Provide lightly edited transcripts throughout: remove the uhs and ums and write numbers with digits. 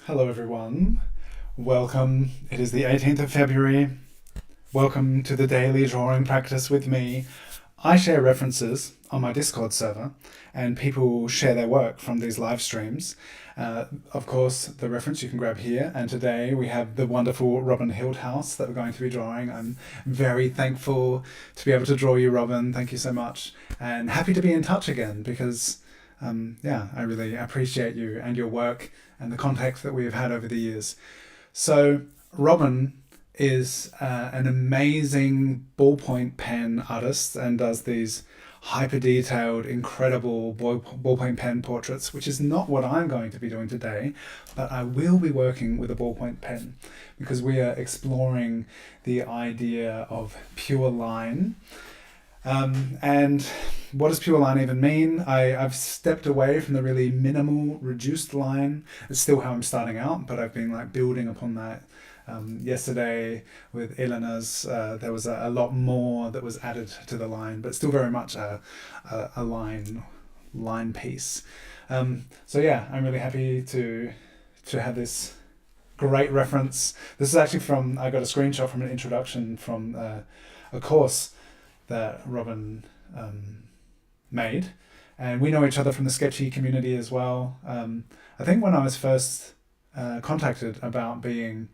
Hello everyone. Welcome. It is the 18th of February. Welcome to the daily drawing practice with me. I share references on my Discord server and people share their work from these live streams. Of course, the reference you can grab here. And today we have the wonderful Robin Hilthouse that we're going to be drawing. I'm very thankful to be able to draw you, Robin. Thank you so much. And happy to be in touch again because I really appreciate you and your work and the contact that we have had over the years. So Robin is an amazing ballpoint pen artist and does these hyper detailed, incredible ballpoint pen portraits, which is not what I'm going to be doing today, but I will be working with a ballpoint pen because we are exploring the idea of pure line. And what does pure line even mean? I've stepped away from the really minimal reduced line. It's still how I'm starting out, but I've been building upon that. Yesterday with Elena's, there was a lot more that was added to the line, but still very much a line piece. I'm really happy to have this great reference. This is actually I got a screenshot from an introduction from a course that Robin made, and we know each other from the sketchy community as well. I think when I was first contacted about being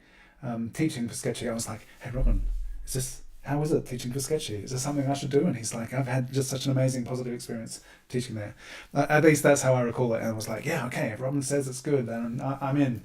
teaching for sketchy, I was like, "Hey Robin, how is it teaching for sketchy? Is this something I should do?" And he's like, "I've had just such an amazing positive experience teaching there." At least that's how I recall it. And I was like, "Yeah, okay. If Robin says it's good, then I'm in."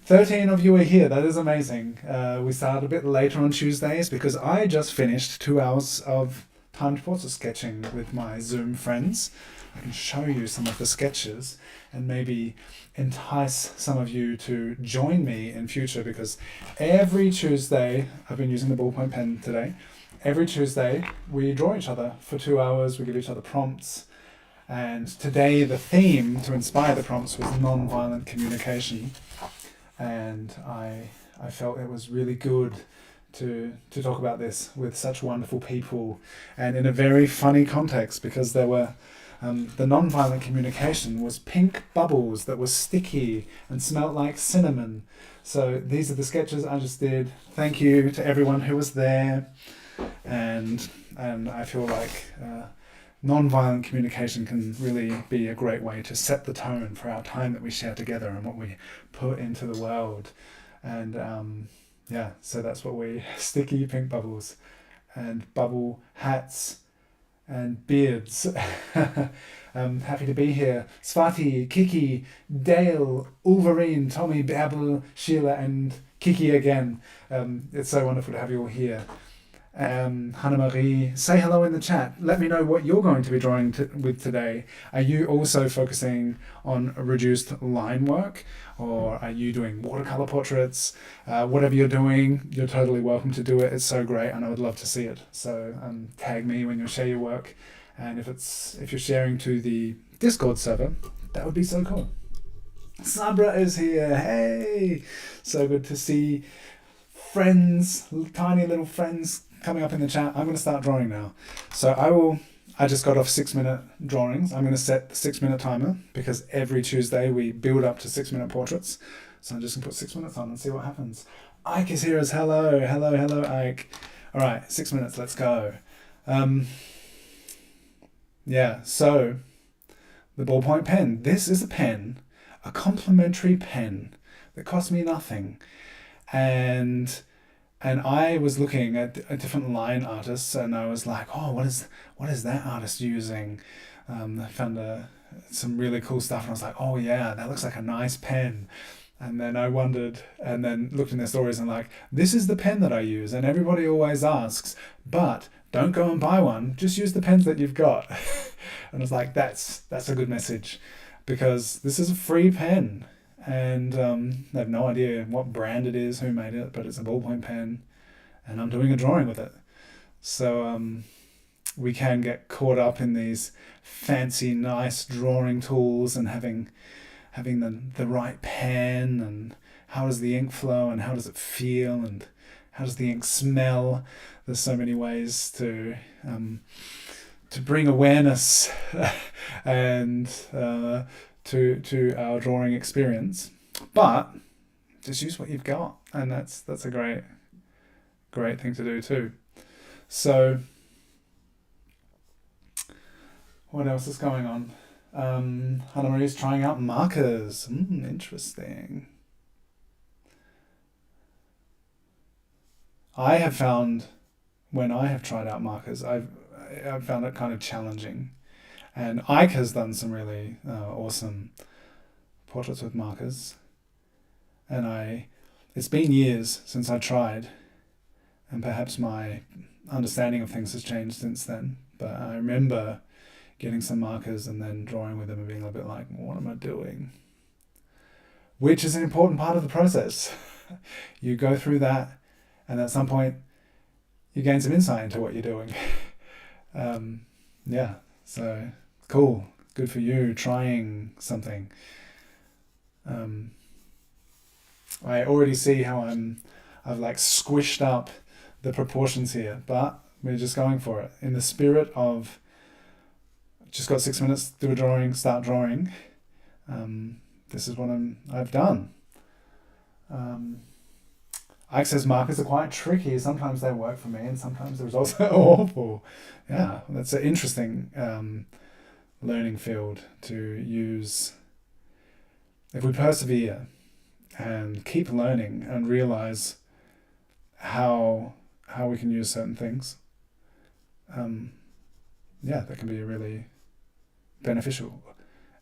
13 of you are here. That is amazing. We started a bit later on Tuesdays because I just finished 2 hours of timed portrait sketching with my Zoom friends. I can show you some of the sketches and maybe entice some of you to join me in future, because every Tuesday, I've been using the ballpoint pen today, every Tuesday we draw each other for 2 hours, we give each other prompts, and today the theme to inspire the prompts was non-violent communication, and I felt it was really good to talk about this with such wonderful people and in a very funny context, because there were the non-violent communication was pink bubbles that were sticky and smelled like cinnamon. So these are the sketches I just did. Thank you to everyone who was there, and I feel like non-violent communication can really be a great way to set the tone for our time that we share together and what we put into the world. And so that's what sticky pink bubbles and bubble hats and beards. Happy to be here. Swati, Kiki, Dale, Wolverine, Tommy, Babel, Sheila, and Kiki again. It's so wonderful to have you all here. Hannah Marie, say hello in the chat. Let me know what you're going to be drawing with today. Are you also focusing on reduced line work, or are you doing watercolor portraits? Whatever you're doing, you're totally welcome to do it. It's so great, and I would love to see it. So tag me when you share your work, and if you're sharing to the Discord server, that would be so cool. Sabra is here. Hey, so good to see friends, tiny little friends coming up in the chat. I'm going to start drawing now. So I just got off 6-minute drawings. I'm going to set the 6-minute timer because every Tuesday we build up to 6-minute portraits. So I'm just going to put 6 minutes on and see what happens. Ike is here as hello. Hello, Ike. All right, 6 minutes, let's go. So the ballpoint pen. This is a pen, a complimentary pen that cost me nothing. And I was looking at different line artists, and I was like, "Oh, what is that artist using?" I found some really cool stuff, and I was like, "Oh yeah, that looks like a nice pen." And then I wondered, and then looked in their stories, and this is the pen that I use. And everybody always asks, but don't go and buy one. Just use the pens that you've got. And I was like, that's a good message, because this is a free pen. And I have no idea what brand it is, who made it, but it's a ballpoint pen, and I'm doing a drawing with it. So we can get caught up in these fancy, nice drawing tools and having the right pen, and how does the ink flow, and how does it feel, and how does the ink smell. There's so many ways to bring awareness and to our drawing experience. But just use what you've got, and that's a great thing to do too. So what else is going on? Hannah Marie's trying out markers. Interesting. I have found when I have tried out markers, I've found it kind of challenging. And Ike has done some really awesome portraits with markers. And it's been years since I tried, and perhaps my understanding of things has changed since then. But I remember getting some markers and then drawing with them and being a bit like, what am I doing? Which is an important part of the process. You go through that, and at some point, you gain some insight into what you're doing. Yeah, so cool. Good for you trying something. I already see how I've like squished up the proportions here, but we're just going for it. In the spirit of just got 6 minutes, do a drawing, start drawing. This is what I've done. Ike says markers are quite tricky. Sometimes they work for me, and sometimes the results are awful. Yeah, that's an interesting learning field to use. If we persevere and keep learning and realize how we can use certain things, that can be really beneficial.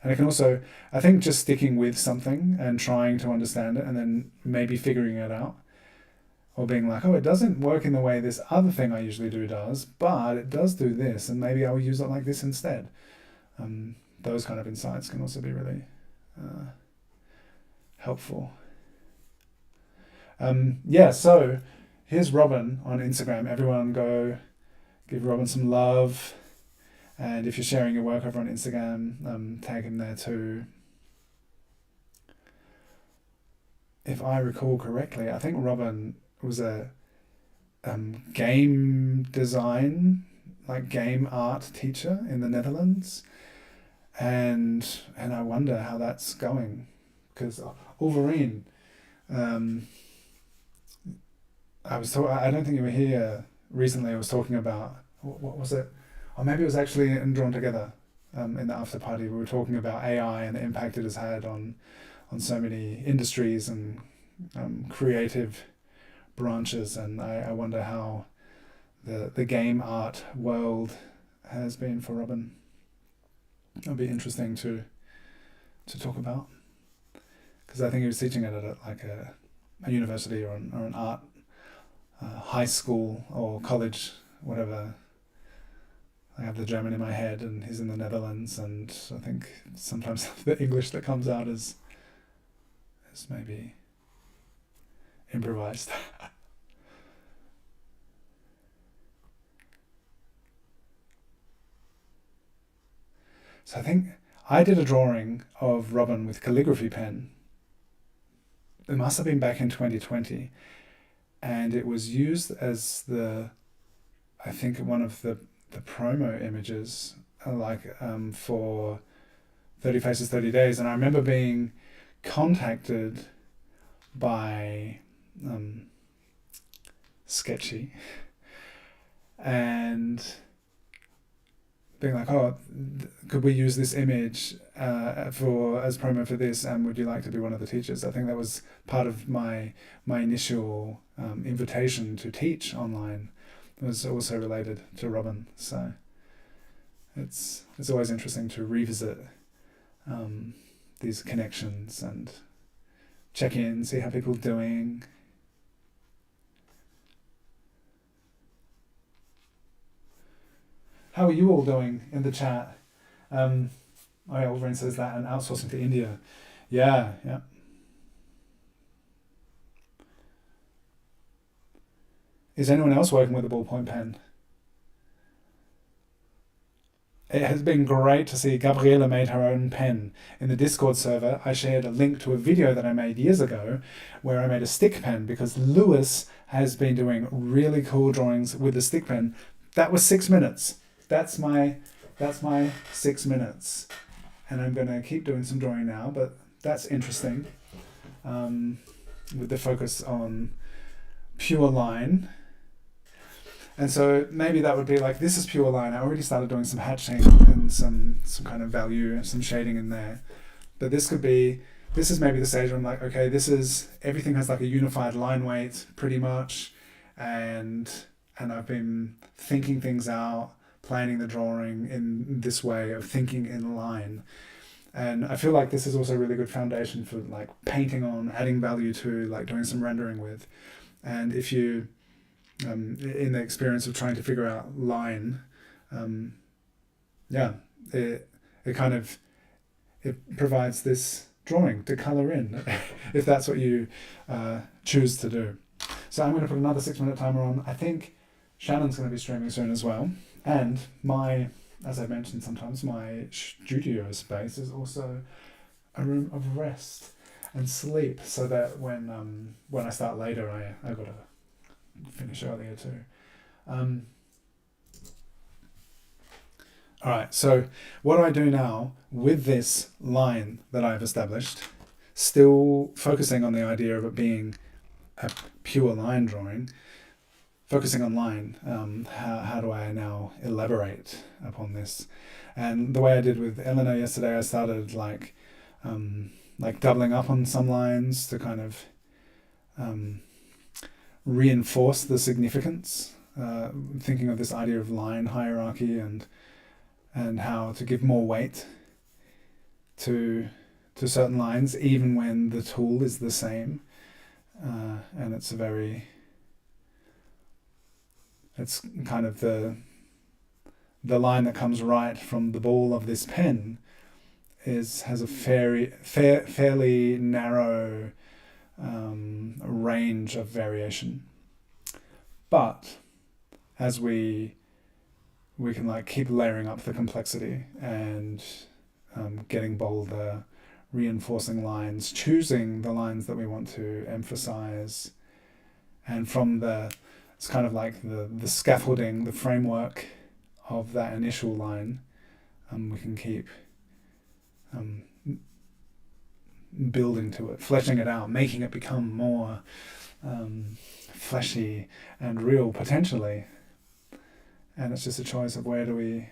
And it can also, I think, just sticking with something and trying to understand it and then maybe figuring it out, or being like, oh, it doesn't work in the way this other thing I usually do does, but it does do this, and maybe I'll use it like this instead. Those kind of insights can also be really helpful. So here's Robin on Instagram. Everyone go give Robin some love. And if you're sharing your work over on Instagram, tag him there too. If I recall correctly, I think Robin was a game design, like game art teacher in the Netherlands. And I wonder how that's going. Because Wolverine, I don't think you were here recently. I was talking about, what was it? Or maybe it was actually in Drawn Together in the after party. We were talking about AI and the impact it has had on so many industries and creative branches. And I wonder how the game art world has been for Robin. It'll be interesting to talk about. Because I think he was teaching it at like a university or an art high school or college, whatever. I have the German in my head, and he's in the Netherlands, and I think sometimes the English that comes out is maybe improvised. So I think I did a drawing of Robin with calligraphy pen. It must have been back in 2020, and it was used as I think one of the promo images, for 30 Faces, 30 Days. And I remember being contacted by Sketchy and being like, oh, could we use this image as promo for this, and would you like to be one of the teachers? I think that was part of my initial invitation to teach online. It was also related to Robin, so it's always interesting to revisit these connections and check in, see how people are doing. How are you all doing in the chat? Wolverine says that, and outsourcing to India. Yeah. Is anyone else working with a ballpoint pen? It has been great to see Gabriela made her own pen. In the Discord server, I shared a link to a video that I made years ago where I made a stick pen, because Lewis has been doing really cool drawings with the stick pen. That was 6 minutes. That's my 6 minutes. And I'm going to keep doing some drawing now, but that's interesting. with the focus on pure line. And so maybe that would be like, this is pure line. I already started doing some hatching and some kind of value, some shading in there. But this is maybe the stage where I'm like, okay, everything has like a unified line weight pretty much. And I've been thinking things out, planning the drawing in this way of thinking in line. And I feel like this is also a really good foundation for like painting on, adding value to, like doing some rendering with. And if you, in the experience of trying to figure out line, it provides this drawing to color in if that's what you choose to do. So I'm going to put another 6-minute timer on. I think Shannon's going to be streaming soon as well. And as I mentioned sometimes, my studio space is also a room of rest and sleep, so that when I start later, I got to finish earlier too. All right, so what do I do now with this line that I've established, still focusing on the idea of it being a pure line drawing, focusing on line, how do I now elaborate upon this? And the way I did with Eleanor yesterday, I started like doubling up on some lines to kind of reinforce the significance, thinking of this idea of line hierarchy and how to give more weight to certain lines, even when the tool is the same. And it's kind of the line that comes right from the ball of this pen has a fairly narrow range of variation. But as we can like keep layering up the complexity and getting bolder, reinforcing lines, choosing the lines that we want to emphasize, and from it's kind of like the scaffolding, the framework of that initial line, we can keep building to it, fleshing it out, making it become more fleshy and real potentially. And it's just a choice of where do we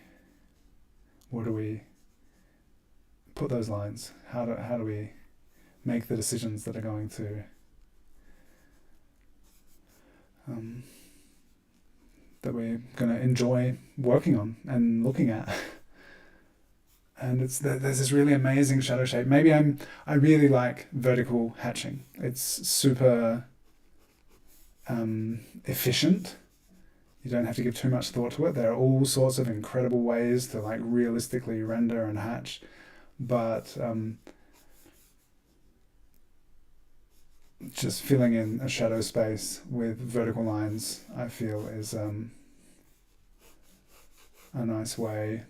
put those lines? How do we make the decisions that are going to that we're going to enjoy working on and looking at? And there's this really amazing shadow shape. Maybe I really like vertical hatching. It's super efficient. You don't have to give too much thought to it. There are all sorts of incredible ways to like realistically render and hatch, but just filling in a shadow space with vertical lines, I feel, is a nice way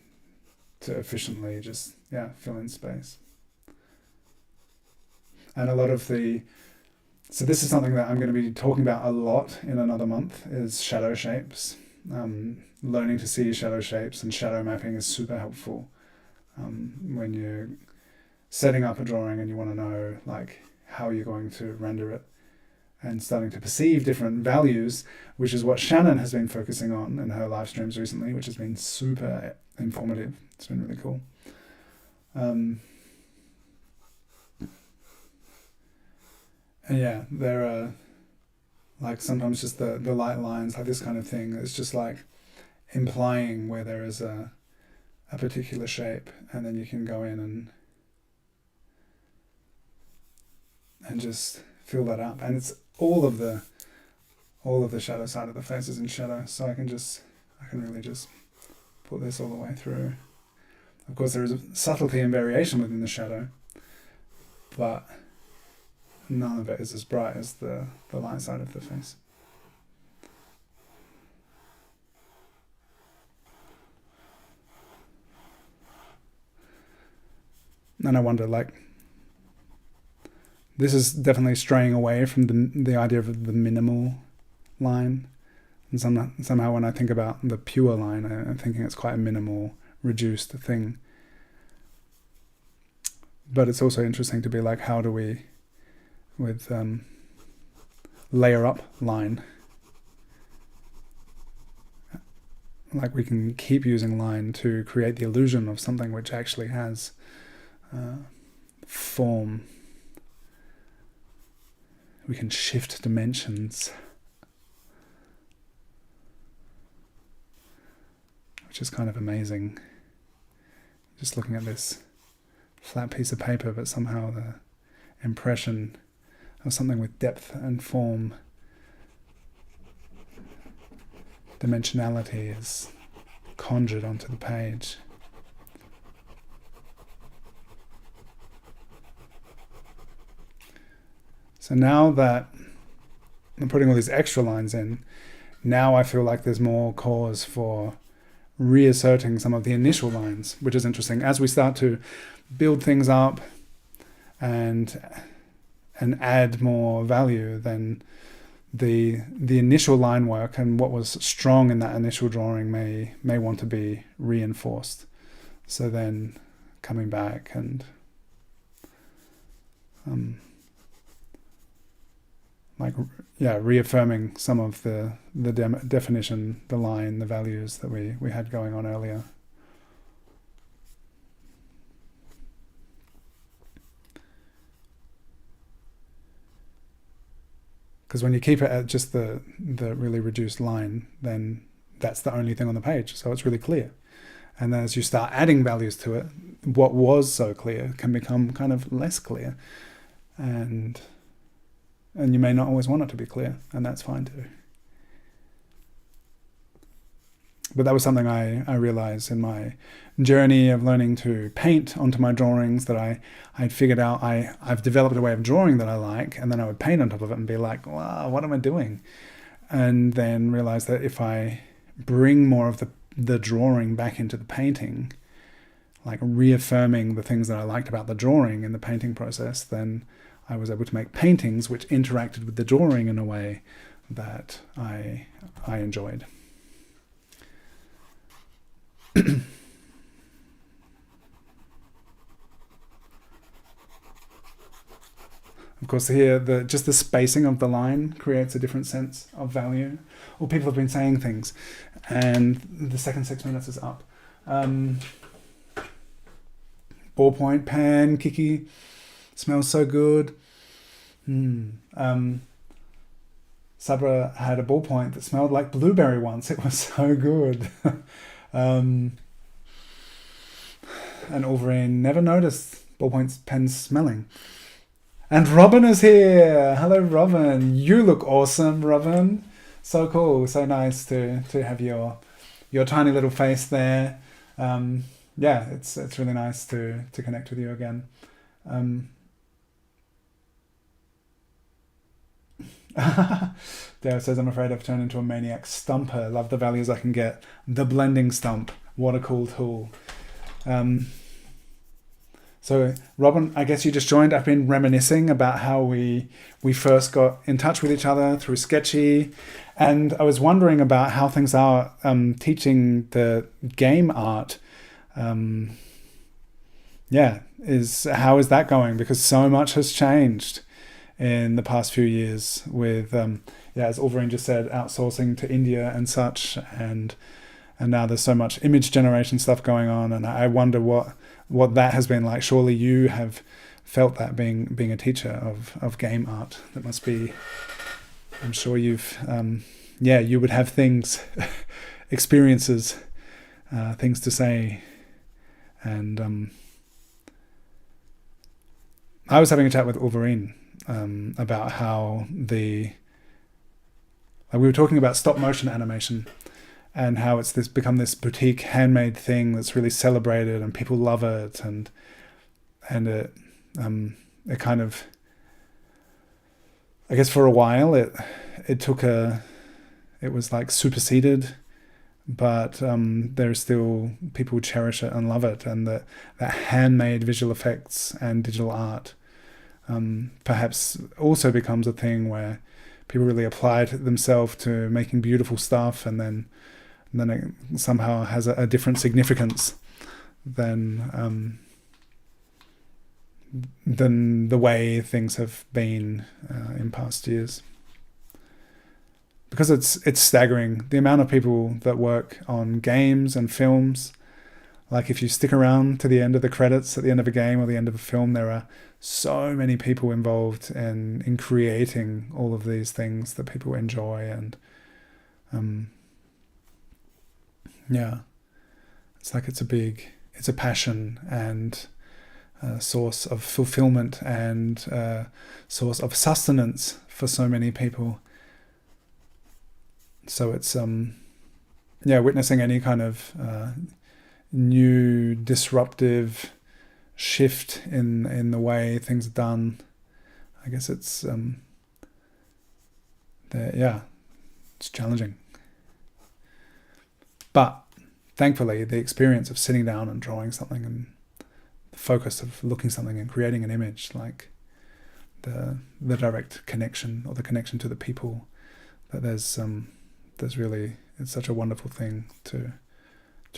to efficiently just fill in space. And a lot of so this is something that I'm going to be talking about a lot in another month, is shadow shapes. Learning to see shadow shapes and shadow mapping is super helpful when you're setting up a drawing and you want to know like how you're going to render it, and starting to perceive different values, which is what Shannon has been focusing on in her live streams recently, which has been super informative. It's been really cool. And yeah, there are like sometimes just the light lines, like this kind of thing. It's just like implying where there is a particular shape, and then you can go in and just fill that up. And it's all of the shadow side of the face is in shadow, so I can really just put this all the way through. Of course, there is a subtlety and variation within the shadow, but none of it is as bright as the light side of the face. And I wonder, like, this is definitely straying away from the idea of the minimal line. And somehow when I think about the pure line, I'm thinking it's quite a minimal, reduced thing. But it's also interesting to be like, how do we with layer up line. Like we can keep using line to create the illusion of something which actually has form. We can shift dimensions, which is kind of amazing. Just looking at this flat piece of paper, but somehow the impression of something with depth and form, dimensionality, is conjured onto the page. So now that I'm putting all these extra lines in, now I feel like there's more cause for reasserting some of the initial lines, which is interesting. As we start to build things up and add more value, then the initial line work and what was strong in that initial drawing may want to be reinforced. So then coming back and reaffirming some of the definition, the line, the values that we had going on earlier. Because when you keep it at just the really reduced line, then that's the only thing on the page, so it's really clear. And then as you start adding values to it, what was so clear can become kind of less clear. And you may not always want it to be clear, and that's fine too. But that was something I realized in my journey of learning to paint onto my drawings, that I'd figured out I've developed a way of drawing that I like, and then I would paint on top of it and be like, wow, what am I doing? And then realize that if I bring more of the drawing back into the painting, like reaffirming the things that I liked about the drawing in the painting process, then I was able to make paintings which interacted with the drawing in a way that I enjoyed. Of course, here just the spacing of the line creates a different sense of value. Or people have been saying things, and the second 6 minutes is up. Ballpoint pen, Kiki, smells so good. Sabra had a ballpoint that smelled like blueberry once. It was so good. And Ulverine never noticed ballpoint pens smelling. And Robin is here. Hello, Robin. You look awesome, Robin. So cool. So nice to have your tiny little face there. It's really nice to connect with you again. Dale says, I'm afraid I've turned into a maniac stumper. Love the values I can get. The blending stump. What a cool tool. So Robin, I guess you just joined. I've been reminiscing about how we first got in touch with each other through Sketchy, and I was wondering about how things are teaching the game art. How is that going? Because so much has changed in the past few years with, as Ulverine just said, outsourcing to India and such, and now there's so much image generation stuff going on, and I wonder what that has been like. Surely you have felt that being a teacher of game art. That must be, I'm sure you've, you would have things, experiences, things to say. And I was having a chat with Ulverine about how we were talking about stop motion animation and how it's become this boutique handmade thing that's really celebrated and people love it, and it kind of, I guess for a while it was like superseded, but there's still people who cherish it and love it, and that handmade visual effects and digital art perhaps also becomes a thing where people really apply themselves to making beautiful stuff, and then it somehow has a different significance than than the way things have been in past years. Because it's staggering, the amount of people that work on games and films. Like if you stick around to the end of the credits at the end of a game or the end of a film, there are so many people involved in creating all of these things that people enjoy. And yeah, it's like it's a passion and a source of fulfillment and a source of sustenance for so many people. So it's witnessing any kind of new disruptive shift in the way things are done. I guess it's it's challenging. But thankfully, the experience of sitting down and drawing something and the focus of looking something and creating an image, like the direct connection or the connection to the people, that there's really, it's such a wonderful thing to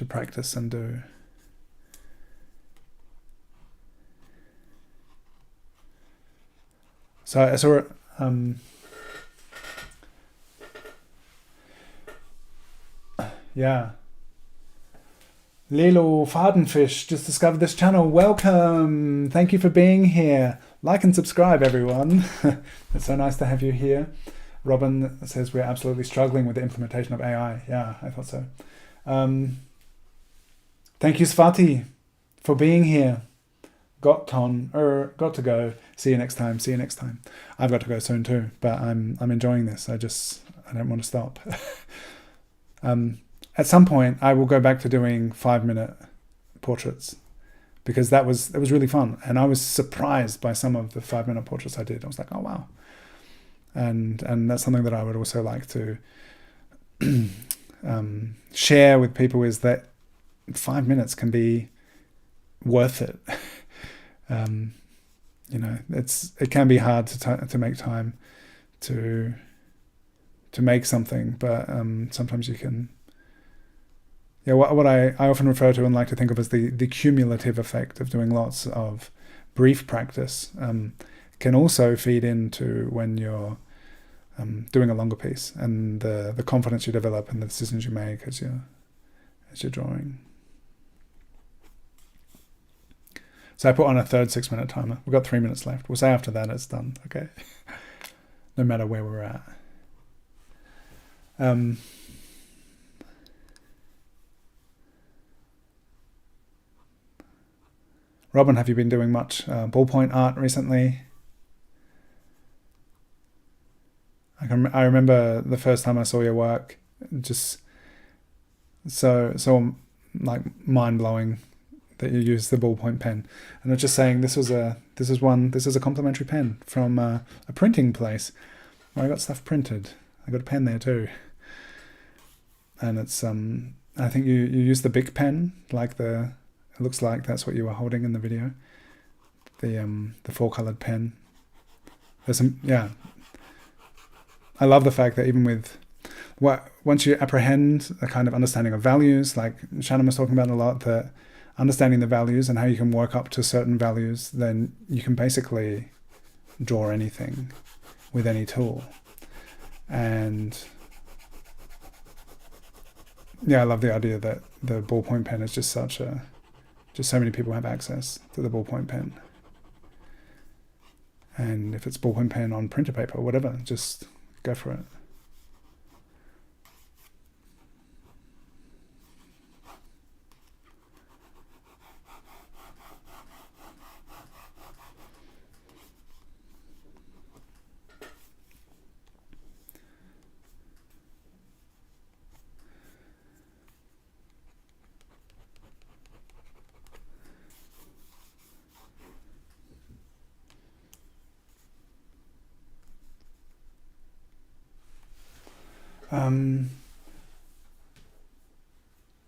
practice and do. So I saw Lilo Fadenfish just discovered this channel. Welcome. Thank you for being here. Like and subscribe, everyone. It's so nice to have you here. Robin says we're absolutely struggling with the implementation of AI. Yeah, I thought so. Thank you, Svati, for being here. Got to go. See you next time. I've got to go soon too, but I'm enjoying this. I don't want to stop. At some point, I will go back to doing 5-minute portraits, because that was really fun, and I was surprised by some of the 5-minute portraits I did. I was like, oh wow, and that's something that I would also like to share with people, is that 5 minutes can be worth it. It can be hard to make time to make something, but sometimes you can. Yeah, what I often refer to and like to think of as the cumulative effect of doing lots of brief practice can also feed into when you're doing a longer piece, and the confidence you develop and the decisions you make as you're drawing. So I put on a third 6-minute timer. We've got 3 minutes left. We'll say after that it's done, okay? No matter where we're at. Robin, have you been doing much ballpoint art recently? I remember the first time I saw your work, just so like mind-blowing that you use the ballpoint pen. And I was just saying, this is a complimentary pen from a printing place where I got stuff printed. I got a pen there too. And it's I think you use the Bic pen, like it looks like that's what you were holding in the video. The 4-colored pen. I love the fact that even with once you apprehend a kind of understanding of values, like Shannon was talking about a lot, that understanding the values and how you can work up to certain values, then you can basically draw anything with any tool. And yeah, I love the idea that the ballpoint pen is just so many people have access to the ballpoint pen. And if it's ballpoint pen on printer paper or whatever, just go for it.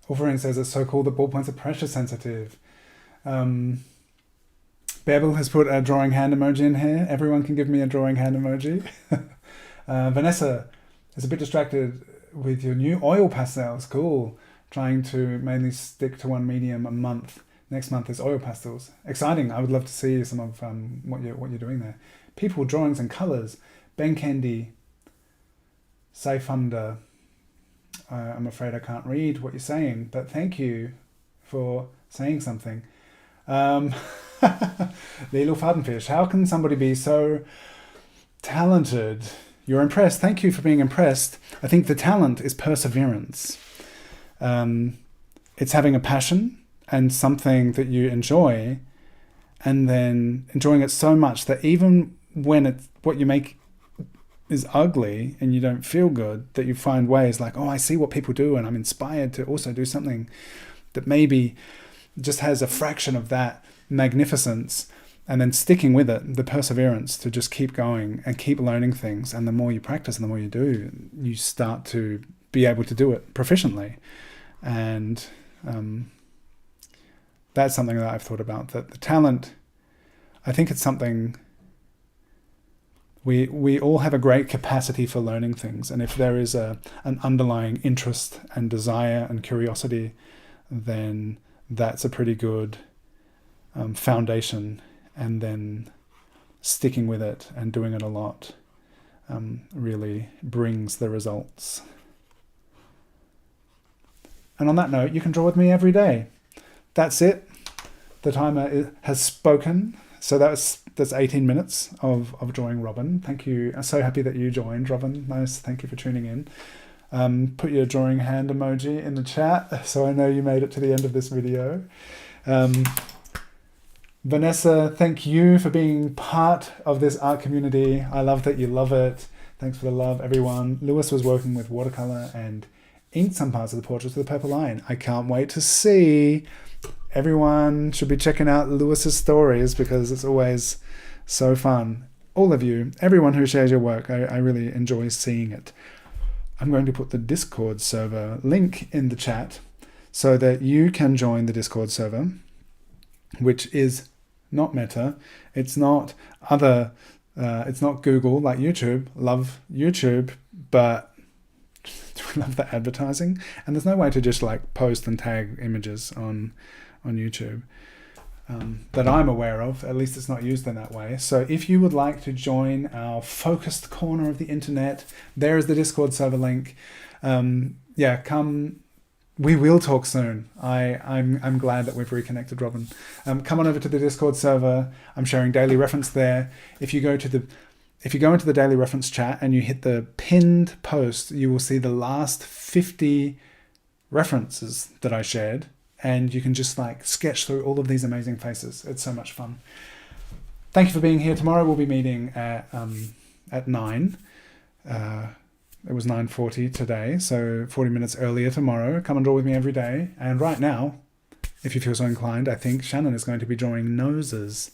Wolverine says it's so cool that ballpoints are pressure sensitive. Bevel has put a drawing hand emoji in here. Everyone can give me a drawing hand emoji. Vanessa is a bit distracted with your new oil pastels. Cool. Trying to mainly stick to one medium a month. Next month is oil pastels. Exciting. I would love to see some of what you're doing there. People, drawings and colours. Ben Kendi, Saifunda. I'm afraid I can't read what you're saying, but thank you for saying something. Lilo Fadenfish, how can somebody be so talented? You're impressed. Thank you for being impressed. I think the talent is perseverance. It's having a passion and something that you enjoy, and then enjoying it so much that even when what you make is ugly and you don't feel good, that you find ways like, oh, I see what people do and I'm inspired to also do something that maybe just has a fraction of that magnificence, and then sticking with it, the perseverance to just keep going and keep learning things. And the more you practice and the more you do, you start to be able to do it proficiently. And that's something that I've thought about, that the talent, I think it's something we all have a great capacity for learning things. And if there is an underlying interest and desire and curiosity, then that's a pretty good foundation. And then sticking with it and doing it a lot really brings the results. And on that note, you can draw with me every day. That's it. The timer has spoken. So that's 18 minutes of drawing Robin. Thank you. I'm so happy that you joined, Robin. Nice. Thank you for tuning in. Put your drawing hand emoji in the chat so I know you made it to the end of this video. Vanessa, thank you for being part of this art community. I love that you love it. Thanks for the love, everyone. Lewis was working with watercolor and inked some parts of the portraits with a purple line. I can't wait to see. Everyone should be checking out Lewis's stories because it's always so fun. All of you, everyone who shares your work, I really enjoy seeing it. I'm going to put the Discord server link in the chat so that you can join the Discord server, which is not Meta. It's not it's not Google like YouTube. Love YouTube, but love the advertising. And there's no way to just like post and tag images on YouTube that I'm aware of. At least it's not used in that way. So if you would like to join our focused corner of the internet, there is the Discord server link. Come. We will talk soon. I'm glad that we've reconnected, Robin. Come on over to the Discord server. I'm sharing daily reference there. If you go into the daily reference chat and you hit the pinned post, you will see the last 50 references that I shared. And you can just like sketch through all of these amazing faces. It's so much fun. Thank you for being here. Tomorrow we'll be meeting at 9. It was 9:40 today, so 40 minutes earlier tomorrow. Come and draw with me every day. And right now, if you feel so inclined, I think Shannon is going to be drawing noses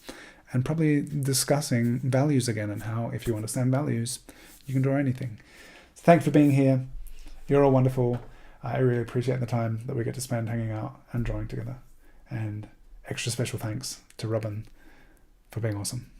and probably discussing values again, and how, if you understand values, you can draw anything. So thanks for being here. You're all wonderful. I really appreciate the time that we get to spend hanging out and drawing together. And extra special thanks to Robin for being awesome.